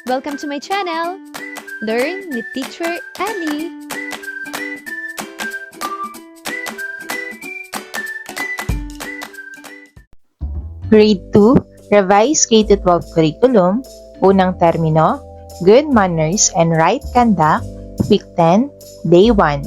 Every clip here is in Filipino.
Welcome to my channel! Learn with Teacher Ali! Grade 2, Revised K-12 Curriculum, Unang Termino, Good Manners and Right Conduct, Week 10, Day 1.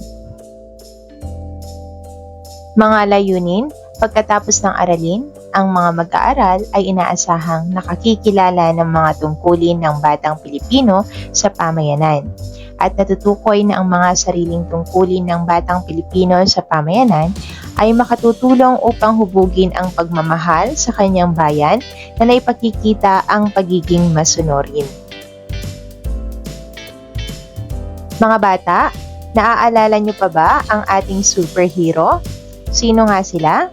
Mga layunin, pagkatapos ng aralin, ang mga mag-aaral ay inaasahang nakakikilala ng mga tungkulin ng batang Pilipino sa pamayanan at natutukoy na ang mga sariling tungkulin ng batang Pilipino sa pamayanan ay makatutulong upang hubugin ang pagmamahal sa kanyang bayan na naipakikita ang pagiging masunurin. Mga bata, naaalala niyo pa ba ang ating superhero? Sino nga sila?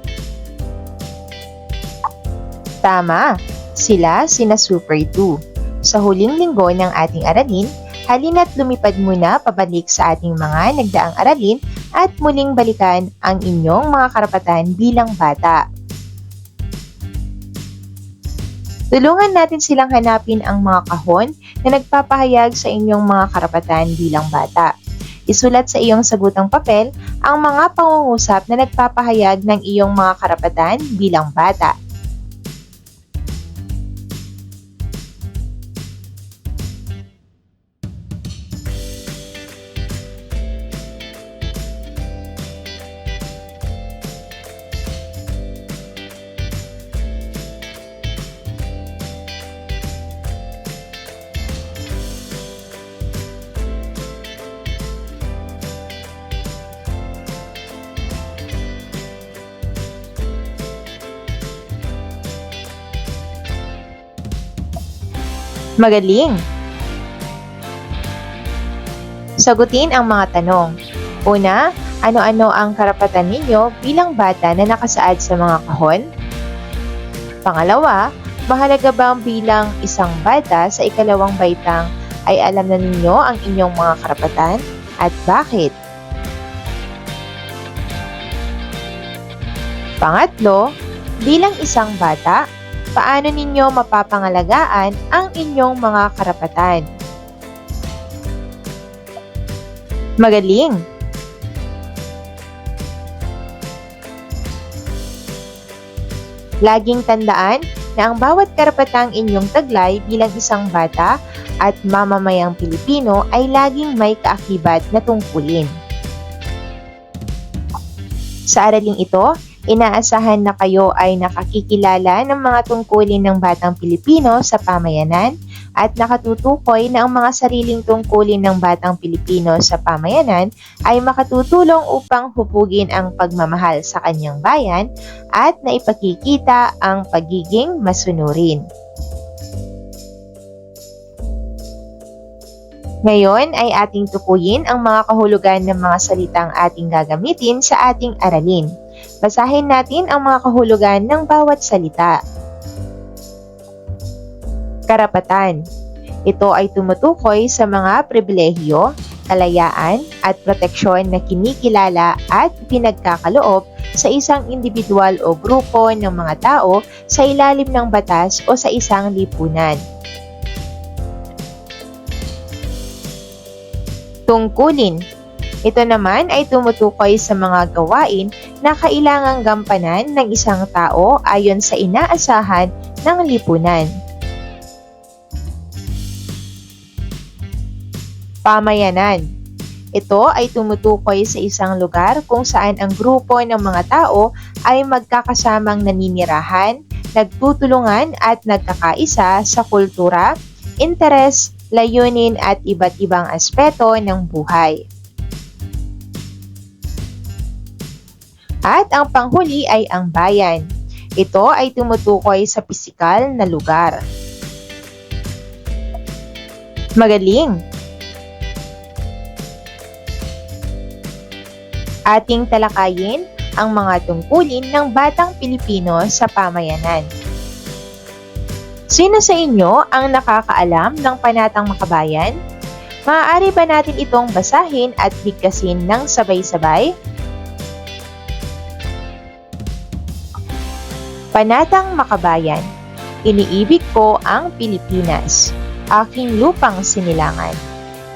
Tama, sila sina Super 2. Sa huling linggo ng ating aralin, halina't lumipad muna pabalik sa ating mga nagdaang aralin at muling balikan ang inyong mga karapatan bilang bata. Tulungan natin silang hanapin ang mga kahon na nagpapahayag sa inyong mga karapatan bilang bata. Isulat sa iyong sagutang papel ang mga pangungusap na nagpapahayag ng iyong mga karapatan bilang bata. Magaling! Sagutin ang mga tanong. Una, ano-ano ang karapatan ninyo bilang bata na nakasaad sa mga kahon? Pangalawa, mahalaga ba ang bilang isang bata sa ikalawang baitang ay alam na ninyo ang inyong mga karapatan at bakit? Pangatlo, bilang isang bata, paano ninyo mapapangalagaan ang inyong mga karapatan? Magaling! Laging tandaan na ang bawat karapatang inyong taglay bilang isang bata at mamamayang Pilipino ay laging may kaakibat na tungkulin. Sa araling ito, inaasahan na kayo ay nakakikilala ng mga tungkulin ng batang Pilipino sa pamayanan at nakatutukoy na ang mga sariling tungkulin ng batang Pilipino sa pamayanan ay makatutulong upang hubugin ang pagmamahal sa kanyang bayan at naipakikita ang pagiging masunurin. Ngayon ay ating tukuyin ang mga kahulugan ng mga salitang ating gagamitin sa ating aralin. Basahin natin ang mga kahulugan ng bawat salita. Karapatan. Ito ay tumutukoy sa mga pribilehiyo, kalayaan at proteksyon na kinikilala at pinagkakaloob sa isang individual o grupo ng mga tao sa ilalim ng batas o sa isang lipunan. Tungkulin. Ito naman ay tumutukoy sa mga gawain na kailangang gampanan ng isang tao ayon sa inaasahan ng lipunan. Pamayanan. Ito ay tumutukoy sa isang lugar kung saan ang grupo ng mga tao ay magkakasamang naninirahan, nagtutulungan at nagkakaisa sa kultura, interes, layunin at iba't ibang aspeto ng buhay. At ang panghuli ay ang bayan. Ito ay tumutukoy sa pisikal na lugar. Magaling! Ating talakayin ang mga tungkulin ng batang Pilipino sa pamayanan. Sino sa inyo ang nakakaalam ng Panatang Makabayan? Maaari ba natin itong basahin at bigkasin ng sabay-sabay? Panatang Makabayan. Iniibig ko ang Pilipinas. aking lupang sinilangan.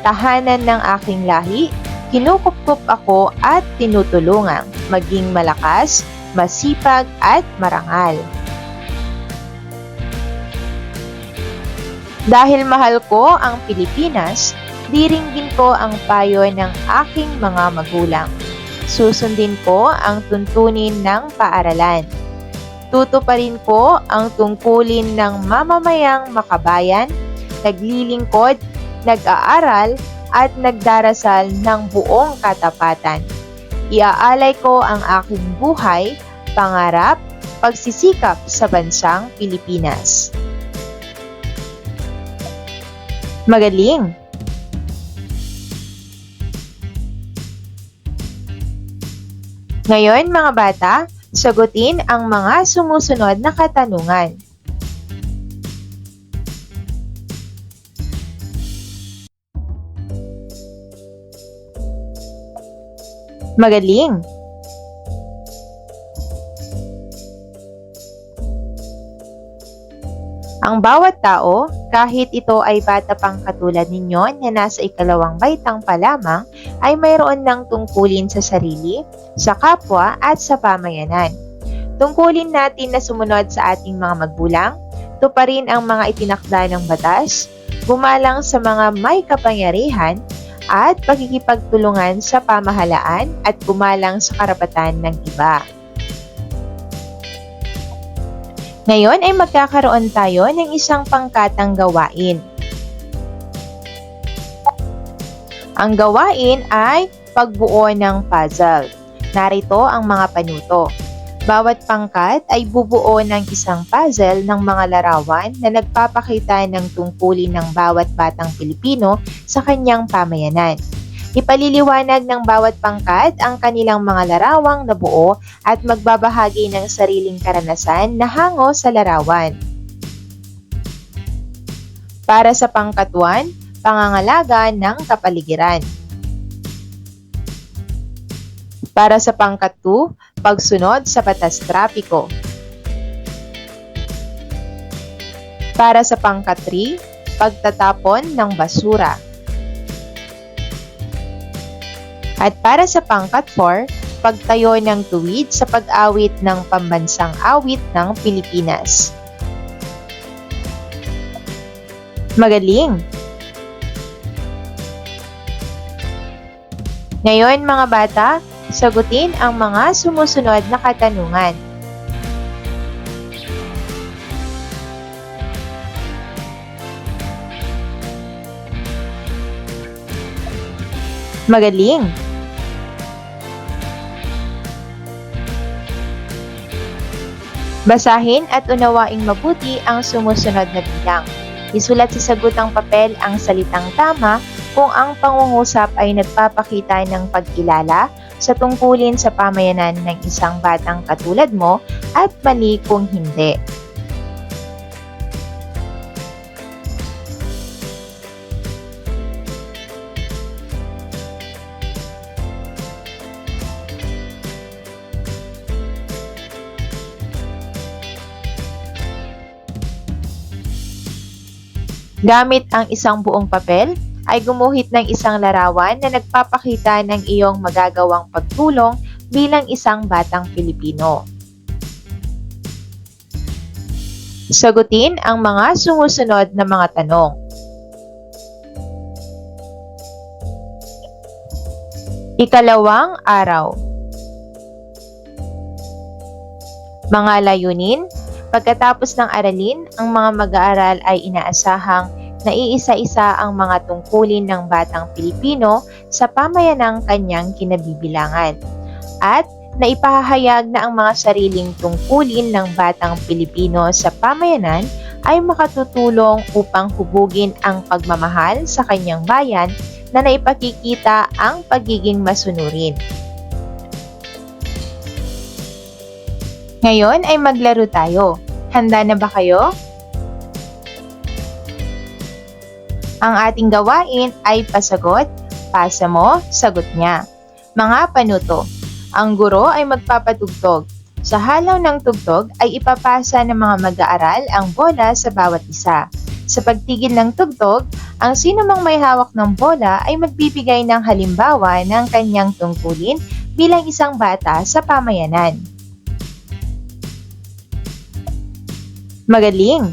Tahanan ng aking lahi, kinukupkup ako at tinutulungang maging malakas, masipag at marangal. Dahil mahal ko ang Pilipinas, diringgin ko ang payo ng aking mga magulang. Susundin ko ang tuntunin ng paaralan. Tutuparin ko ang tungkulin ng mamamayang makabayan, naglilingkod, nag-aaral, at nagdarasal ng buong katapatan. Iaalay ko ang aking buhay, pangarap, pagsisikap sa bansang Pilipinas. Magaling! Ngayon mga bata, sagutin ang mga sumusunod na katanungan. Magaling! Ang bawat tao, kahit ito ay bata pang katulad ninyo na nasa ikalawang baitang pa lamang, ay mayroon ng tungkulin sa sarili, sa kapwa at sa pamayanan. Tungkulin natin na sumunod sa ating mga magulang, tuparin ang mga itinakda ng batas, gumalang sa mga may kapangyarihan, at pagkikipagtulungan sa pamahalaan at gumalang sa karapatan ng iba. Ngayon ay magkakaroon tayo ng isang pangkatang gawain. Ang gawain ay pagbuo ng puzzle. Narito ang mga panuto. Bawat pangkat ay bubuo ng isang puzzle ng mga larawan na nagpapakita ng tungkulin ng bawat batang Pilipino sa kanyang pamayanan. Ipaliliwanag ng bawat pangkat ang kanilang mga larawang nabuo at magbabahagi ng sariling karanasan na hango sa larawan. Para sa pangkat 1, pangangalaga ng kapaligiran. Para sa pangkat 2, pagsunod sa batas trapiko. Para sa pangkat 3, pagtatapon ng basura. At para sa pangkat 4, pagtayo ng tuwid sa pag-awit ng pambansang awit ng Pilipinas. Magaling! Ngayon mga bata, sagutin ang mga sumusunod na katanungan. Magaling! Basahin at unawaing mabuti ang sumusunod na bilang. Isulat sa sagutang papel ang salitang tama kung ang pangungusap ay nagpapakita ng pagkilala sa tungkulin sa pamayanan ng isang batang katulad mo at mali kung hindi. Gamit ang isang buong papel, ay gumuhit ng isang larawan na nagpapakita ng iyong magagawang pagtulong bilang isang batang Pilipino. Sagutin ang mga sumusunod na mga tanong. Ikalawang araw. Mga layunin. Pagkatapos ng aralin, ang mga mag-aaral ay inaasahang naiisa-isa ang mga tungkulin ng batang Pilipino sa pamayanang kanyang kinabibilangan at naipahayag na ang mga sariling tungkulin ng batang Pilipino sa pamayanan ay makatutulong upang hubugin ang pagmamahal sa kanyang bayan na naipakikita ang pagiging masunurin. Ngayon ay maglaro tayo. Handa na ba kayo? Ang ating gawain ay pasagot, pasa mo, sagot niya. Mga panuto. Ang guro ay magpapatugtog. Sa halaw ng tugtog ay ipapasa ng mga mag-aaral ang bola sa bawat isa. Sa pagtigil ng tugtog, ang sino mang may hawak ng bola ay magbibigay ng halimbawa ng kanyang tungkulin bilang isang bata sa pamayanan. Magaling!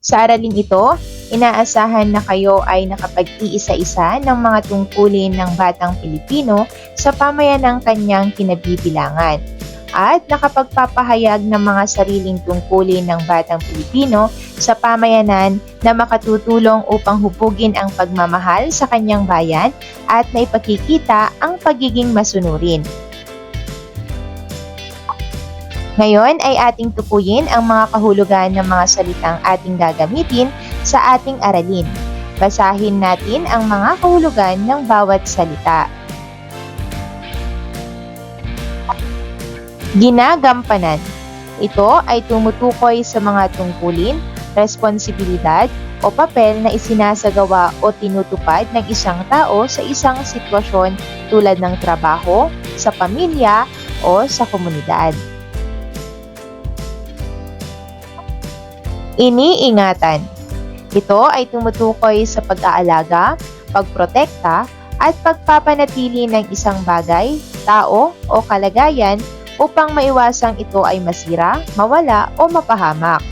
Sa aralin ito, inaasahan na kayo ay nakapag-iisa-isa ng mga tungkulin ng batang Pilipino sa pamayanang kanyang kinabibilangan at nakapagpapahayag ng mga sariling tungkulin ng batang Pilipino sa pamayanan na makatutulong upang hubugin ang pagmamahal sa kanyang bayan at naipakikita ang pagiging masunurin. Ngayon ay ating tukuyin ang mga kahulugan ng mga salitang ating gagamitin sa ating aralin. Basahin natin ang mga kahulugan ng bawat salita. Ginagampanan. Ito ay tumutukoy sa mga tungkulin, responsibilidad o papel na isinasagawa o tinutupad ng isang tao sa isang sitwasyon tulad ng trabaho, sa pamilya o sa komunidad. Iniingatan. Ito ay tumutukoy sa pag-aalaga, pagprotekta, at pagpapanatili ng isang bagay, tao o kalagayan upang maiwasang ito ay masira, mawala o mapahamak.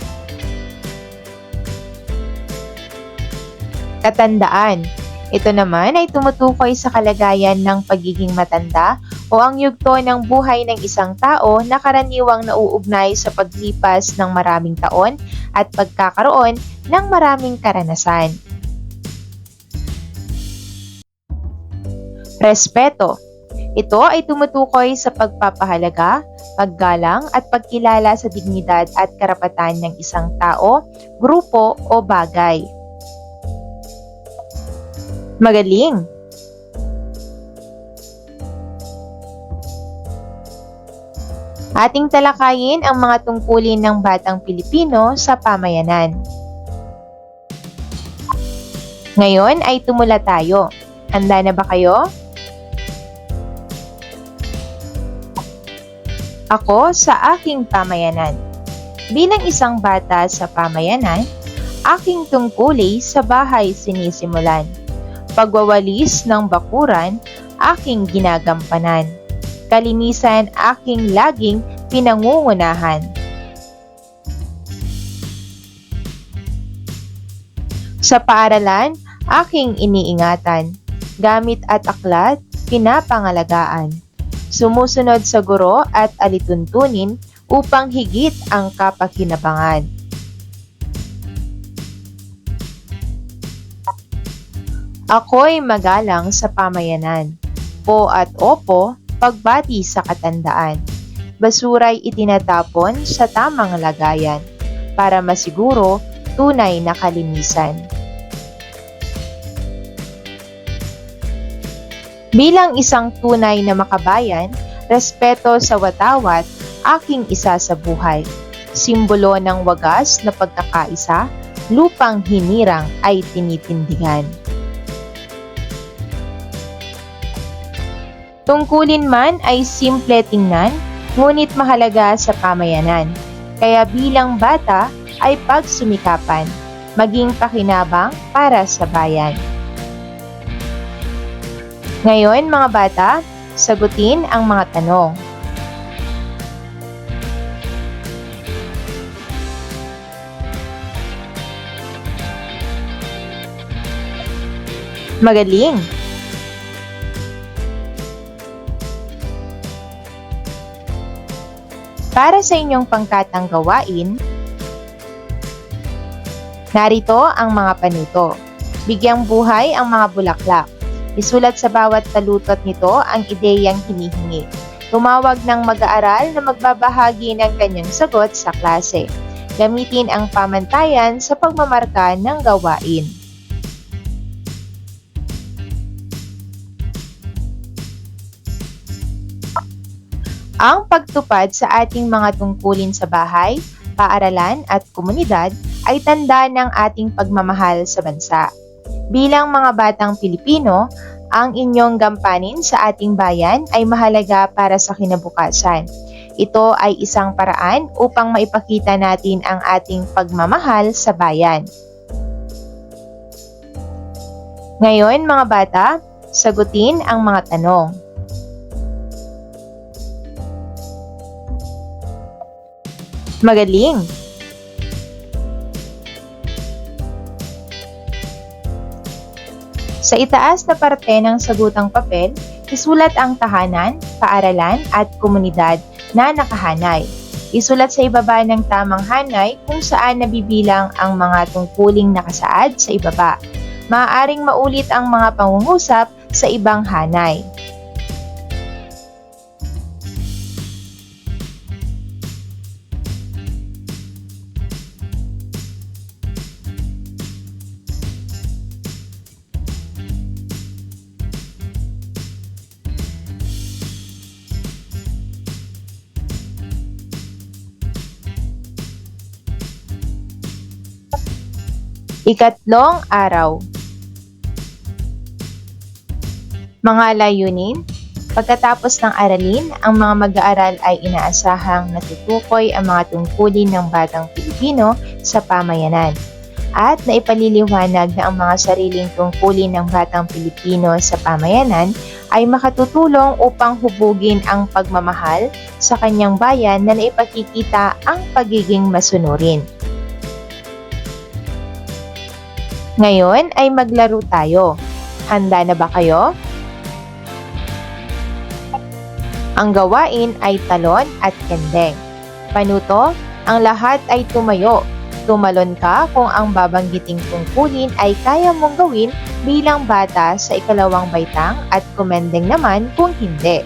Katandaan. Ito naman ay tumutukoy sa kalagayan ng pagiging matanda o ang yugto ng buhay ng isang tao na karaniwang nauugnay sa paglipas ng maraming taon at pagkakaroon ng maraming karanasan. Respeto. Ito ay tumutukoy sa pagpapahalaga, paggalang at pagkilala sa dignidad at karapatan ng isang tao, grupo o bagay. Magaling! Ating talakayin ang mga tungkulin ng batang Pilipino sa pamayanan. Ngayon ay tumula tayo. Handa na ba kayo? Ako sa aking pamayanan. Bilang isang bata sa pamayanan, aking tungkulin sa bahay sinisimulan. Pagwawalis ng bakuran, aking ginagampanan. Kalinisan aking laging pinangungunahan. Sa paaralan, aking iniingatan. Gamit at aklat, pinapangalagaan. Sumusunod sa guro at alituntunin upang higit ang kapakinabangan. Ako'y magalang sa pamayanan. Po at opo, pagbati sa katandaan. Basura'y itinatapon sa tamang lagayan para masiguro tunay na kalinisan. Bilang isang tunay na makabayan, respeto sa watawat aking isa sa buhay. Simbolo ng wagas na pagkakaisa, lupang hinirang ay tinitindigan. Tungkulin man ay simple tingnan, ngunit mahalaga sa pamayanan. Kaya bilang bata ay pagsumikapan, maging pakinabang para sa bayan. Ngayon mga bata, sagutin ang mga tanong. Magaling! Para sa inyong pangkatang gawain, narito ang mga panuto. Bigyang buhay ang mga bulaklak. Isulat sa bawat talutot nito ang ideyang hinihingi. Tumawag ng mag-aaral na magbabahagi ng kanyang sagot sa klase. Gamitin ang pamantayan sa pagmamarka ng gawain. Ang pagtupad sa ating mga tungkulin sa bahay, paaralan at komunidad ay tanda ng ating pagmamahal sa bansa. Bilang mga batang Pilipino, ang inyong gampanin sa ating bayan ay mahalaga para sa kinabukasan. Ito ay isang paraan upang maipakita natin ang ating pagmamahal sa bayan. Ngayon mga bata, sagutin ang mga tanong. Magaling! Sa itaas na parte ng sagutang papel, isulat ang tahanan, paaralan at komunidad na nakahanay. Isulat sa ibaba ng tamang hanay kung saan nabibilang ang mga tungkuling nakasaad sa ibaba. Maaaring maulit ang mga pangungusap sa ibang hanay. Ikatlong araw. Mga layunin. Pagkatapos ng aralin, ang mga mag-aaral ay inaasahang natutukoy ang mga tungkulin ng batang Pilipino sa pamayanan at naipaliliwanag na ang mga sariling tungkulin ng batang Pilipino sa pamayanan ay makatutulong upang hubugin ang pagmamahal sa kanyang bayan na naipakikita ang pagiging masunurin. Ngayon ay maglaro tayo. Handa na ba kayo? Ang gawain ay talon at kendeng. Panuto, ang lahat ay tumayo. Tumalon ka kung ang babanggiting tungkulin ay kaya mong gawin bilang bata sa ikalawang baitang at kumendeng naman kung hindi.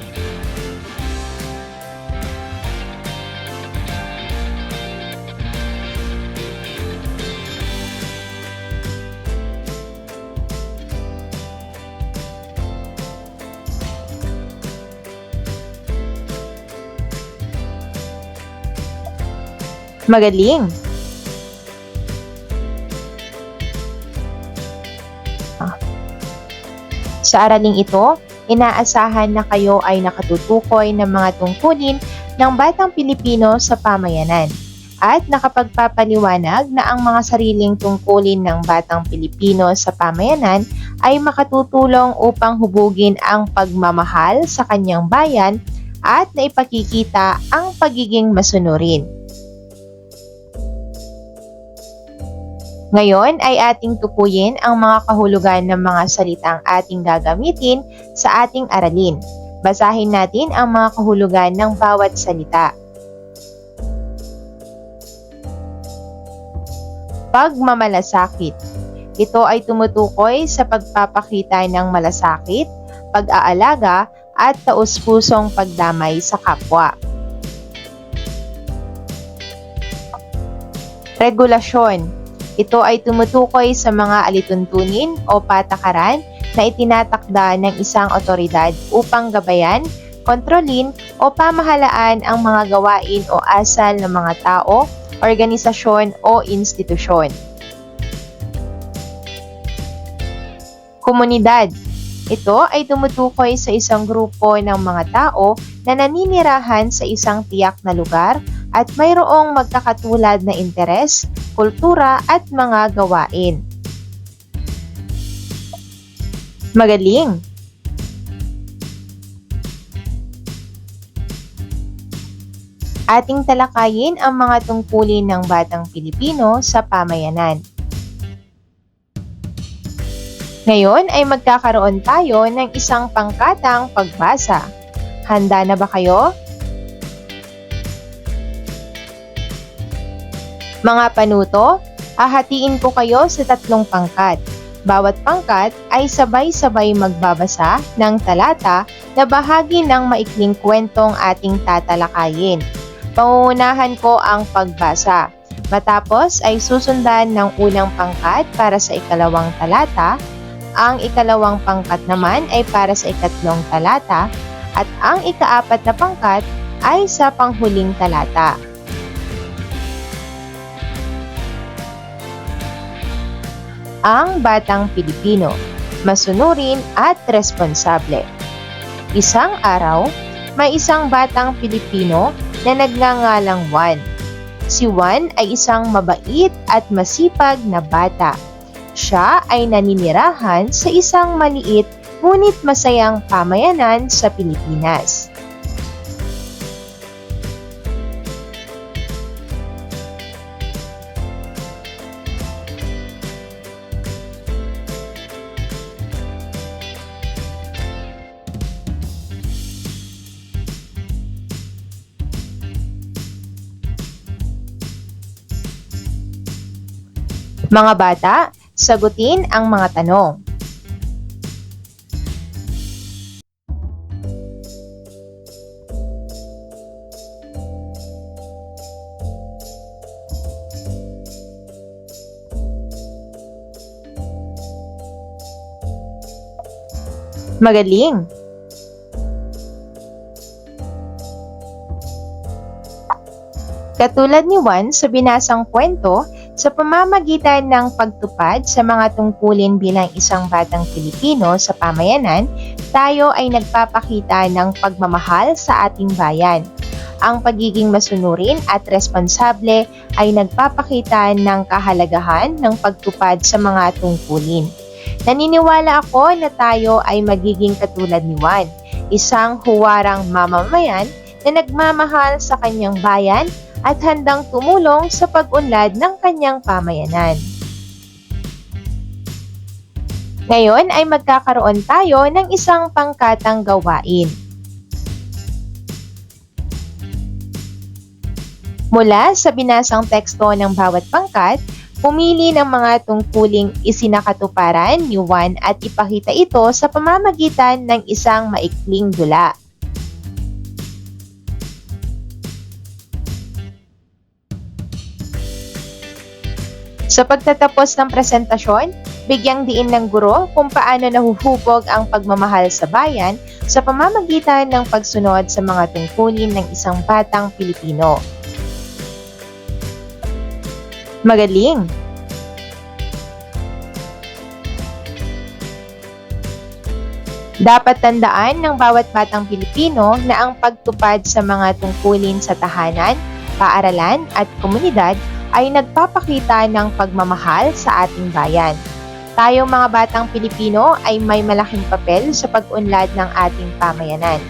Magaling! Sa araling ito, inaasahan na kayo ay nakatutukoy ng mga tungkulin ng batang Pilipino sa pamayanan at nakapagpapaliwanag na ang mga sariling tungkulin ng batang Pilipino sa pamayanan ay makatutulong upang hubugin ang pagmamahal sa kanyang bayan at naipakikita ang pagiging masunurin. Ngayon ay ating tukuyin ang mga kahulugan ng mga salitang ating gagamitin sa ating aralin. Basahin natin ang mga kahulugan ng bawat salita. Pagmamalasakit. Ito ay tumutukoy sa pagpapakita ng malasakit, pag-aalaga at taus-pusong pagdamay sa kapwa. Regulasyon. Ito ay tumutukoy sa mga alituntunin o patakaran na itinatakda ng isang otoridad upang gabayan, kontrolin o pamahalaan ang mga gawain o asal ng mga tao, organisasyon o institusyon. Komunidad. Ito ay tumutukoy sa isang grupo ng mga tao na naninirahan sa isang tiyak na lugar at mayroong magkakatulad na interes, kultura at mga gawain. Magaling! Ating talakayin ang mga tungkulin ng batang Pilipino sa pamayanan. Ngayon ay magkakaroon tayo ng isang pangkatang pagbasa. Handa na ba kayo? Mga panuto, hahatiin ko kayo sa 3 pangkat. Bawat pangkat ay sabay-sabay magbabasa ng talata na bahagi ng maikling kwentong ating tatalakayin. Pangungunahan ko ang pagbasa. Matapos ay susundan ng unang pangkat para sa ikalawang talata, ang ikalawang pangkat naman ay para sa ikatlong talata, at ang ikaapat na pangkat ay sa panghuling talata. Ang batang Pilipino, masunurin at responsable. Isang araw, may isang batang Pilipino na nagngangalang Juan. Si Juan ay isang mabait at masipag na bata. Siya ay naninirahan sa isang maliit ngunit masayang pamayanan sa Pilipinas. Mga bata, sagutin ang mga tanong. Magaling! Katulad ni Juan sa binasang kwento, sa pamamagitan ng pagtupad sa mga tungkulin bilang isang batang Pilipino sa pamayanan, tayo ay nagpapakita ng pagmamahal sa ating bayan. Ang pagiging masunurin at responsable ay nagpapakita ng kahalagahan ng pagtupad sa mga tungkulin. Naniniwala ako na tayo ay magiging katulad ni Juan, isang huwarang mamamayan na nagmamahal sa kanyang bayan at handang tumulong sa pag-unlad ng kanyang pamayanan. Ngayon ay magkakaroon tayo ng isang pangkatang gawain. Mula sa binasang teksto ng bawat pangkat, pumili ng mga tungkuling isinakatuparan ni Juan at ipakita ito sa pamamagitan ng isang maikling dula. Sa pagtatapos ng presentasyon, bigyang diin ng guro kung paano nahuhubog ang pagmamahal sa bayan sa pamamagitan ng pagsunod sa mga tungkulin ng isang batang Pilipino. Magaling! Dapat tandaan ng bawat batang Pilipino na ang pagtupad sa mga tungkulin sa tahanan, paaralan at komunidad ay nagpapakita ng pagmamahal sa ating bayan. Tayong mga batang Pilipino ay may malaking papel sa pag-unlad ng ating pamayanan.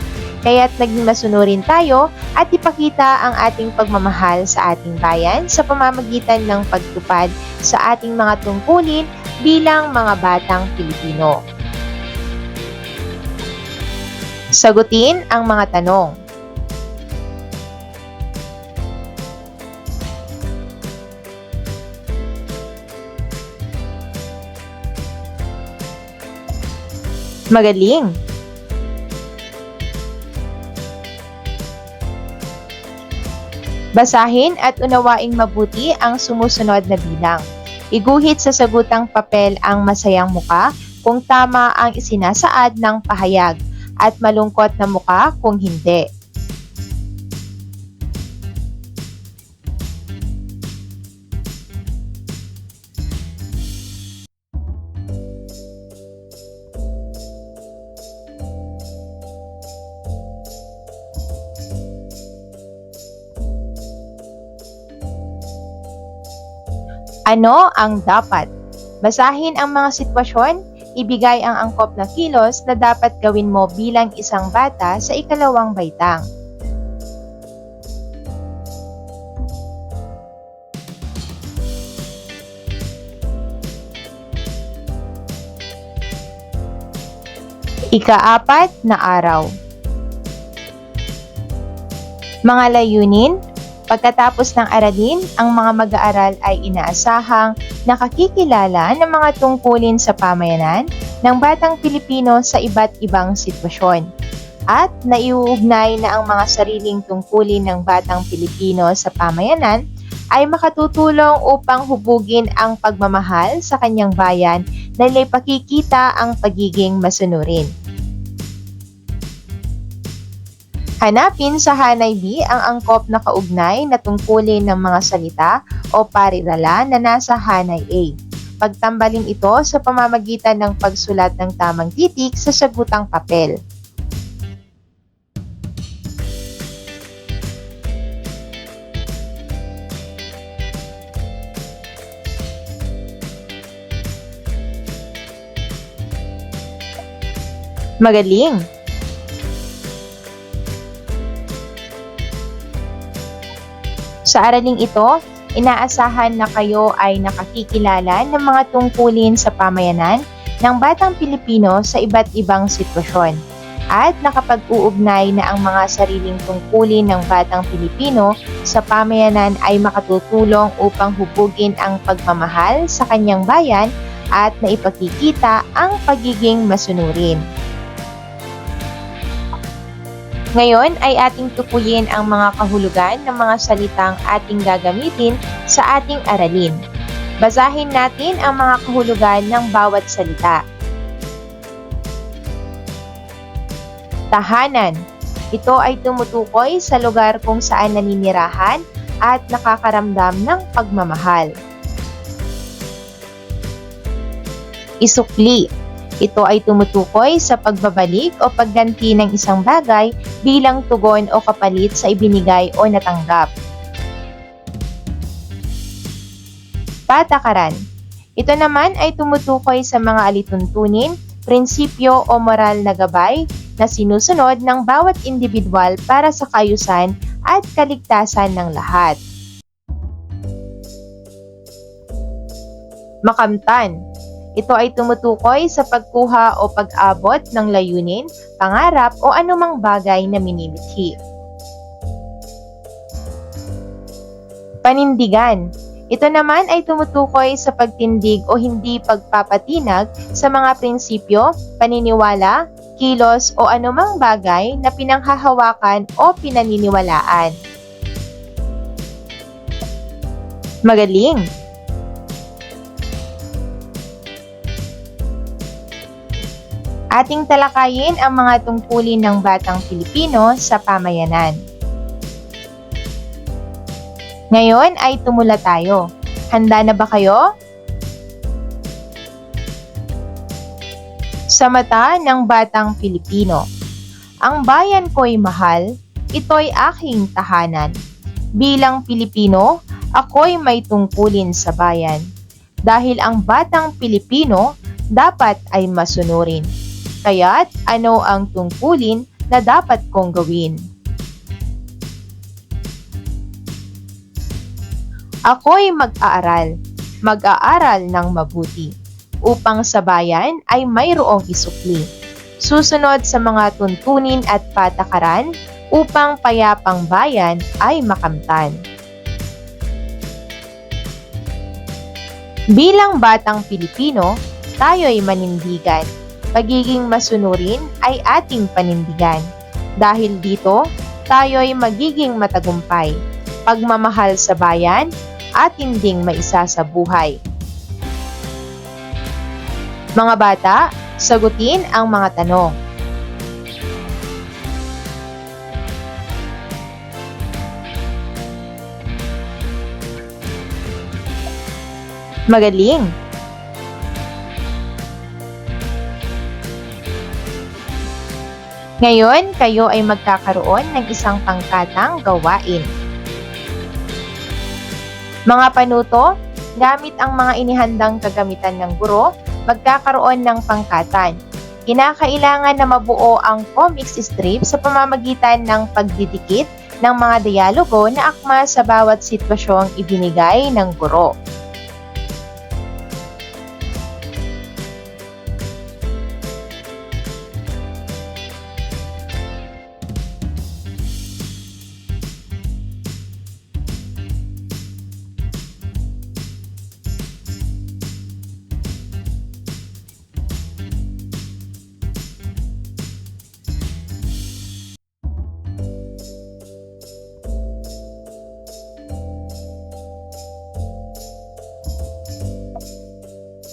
Kaya't naging masunurin tayo at ipakita ang ating pagmamahal sa ating bayan sa pamamagitan ng pagtupad sa ating mga tungkulin bilang mga batang Pilipino. Sagutin ang mga tanong. Magaling! Basahin at unawaing mabuti ang sumusunod na bilang. Iguhit sa sagutang papel ang masayang muka kung tama ang isinasaad ng pahayag at malungkot na muka kung hindi. Ano ang dapat? Basahin ang mga sitwasyon, ibigay ang angkop na kilos na dapat gawin mo bilang isang bata sa ikalawang baitang. Ika-4 na araw. Mga layunin. Pagkatapos ng aralin, ang mga mag-aaral ay inaasahang nakakikilala ng mga tungkulin sa pamayanan ng batang Pilipino sa iba't ibang sitwasyon at naiuugnay na ang mga sariling tungkulin ng batang Pilipino sa pamayanan ay makatutulong upang hubugin ang pagmamahal sa kanyang bayan na ipakikita ang pagiging masunurin. Hanapin sa Hanay B ang angkop na kaugnay na tungkulin ng mga salita o parirala na nasa Hanay A. Pagtambalin ito sa pamamagitan ng pagsulat ng tamang titik sa sagutang papel. Magaling! Sa araling ito, inaasahan na kayo ay nakakikilala ng mga tungkulin sa pamayanan ng batang Pilipino sa iba't ibang sitwasyon at nakapag-uugnay na ang mga sariling tungkulin ng batang Pilipino sa pamayanan ay makatutulong upang hubugin ang pagmamahal sa kanyang bayan at naipakikita ang pagiging masunurin. Ngayon ay ating tukuyin ang mga kahulugan ng mga salitang ating gagamitin sa ating aralin. Basahin natin ang mga kahulugan ng bawat salita. Tahanan. Ito ay tumutukoy sa lugar kung saan naninirahan at nakakaramdam ng pagmamahal. Isukli. Ito ay tumutukoy sa pagbabalik o pagganti ng isang bagay bilang tugon o kapalit sa ibinigay o natanggap. Patakaran. Ito naman ay tumutukoy sa mga alituntunin, prinsipyo o moral na gabay na sinusunod ng bawat individual para sa kaayusan at kaligtasan ng lahat. Makamtan. Ito ay tumutukoy sa pagkuha o pag-abot ng layunin, pangarap o anumang bagay na minimithi. Panindigan. Ito naman ay tumutukoy sa pagtindig o hindi pagpapatinag sa mga prinsipyo, paniniwala, kilos o anumang bagay na pinanghahawakan o pinaniniwalaan. Magaling! Ating talakayin ang mga tungkulin ng batang Pilipino sa pamayanan. Ngayon ay tumula tayo. Handa na ba kayo? Sa mata ng batang Pilipino, ang bayan ko'y mahal, ito'y aking tahanan. Bilang Pilipino, ako'y may tungkulin sa bayan. Dahil ang batang Pilipino dapat ay masunurin. Kaya't ano ang tungkulin na dapat kong gawin? Ako'y mag-aaral ng mabuti, upang sa bayan ay mayroong isukli. Susunod sa mga tuntunin at patakaran upang payapang bayan ay makamtan. Bilang batang Pilipino, tayo'y manindigan. Pagiging masunurin ay ating panindigan. Dahil dito, tayo'y magiging matagumpay. Pagmamahal sa bayan, atin ding maisasabuhay. Mga bata, sagutin ang mga tanong. Magaling! Ngayon, kayo ay magkakaroon ng isang pangkatang gawain. Mga panuto, gamit ang mga inihandang kagamitan ng guro, magkakaroon ng pangkatan. Kinakailangan na mabuo ang comics strip sa pamamagitan ng pagdidikit ng mga dialogo na akma sa bawat sitwasyong ibinigay ng guro.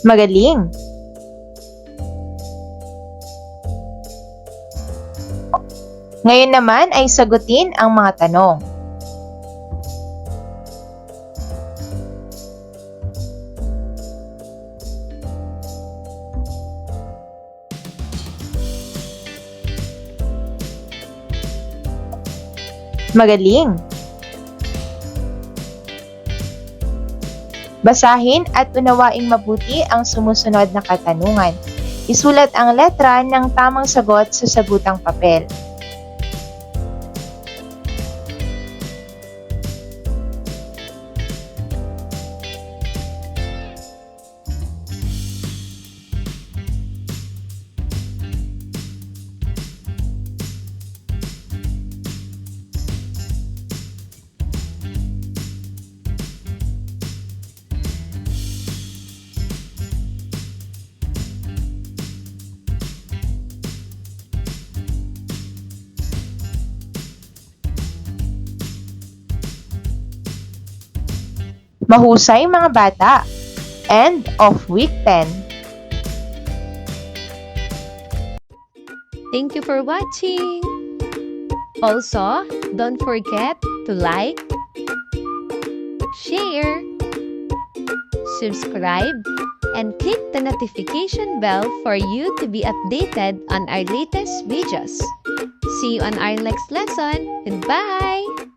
Magaling! Ngayon naman ay sagutin ang mga tanong. Magaling! Basahin at unawaing mabuti ang sumusunod na katanungan. Isulat ang letra ng tamang sagot sa sabutang papel. Mahusay mga bata! End of Week 10. Thank you for watching! Also, don't forget to like, share, subscribe, and click the notification bell for you to be updated on our latest videos. See you on our next lesson. Goodbye!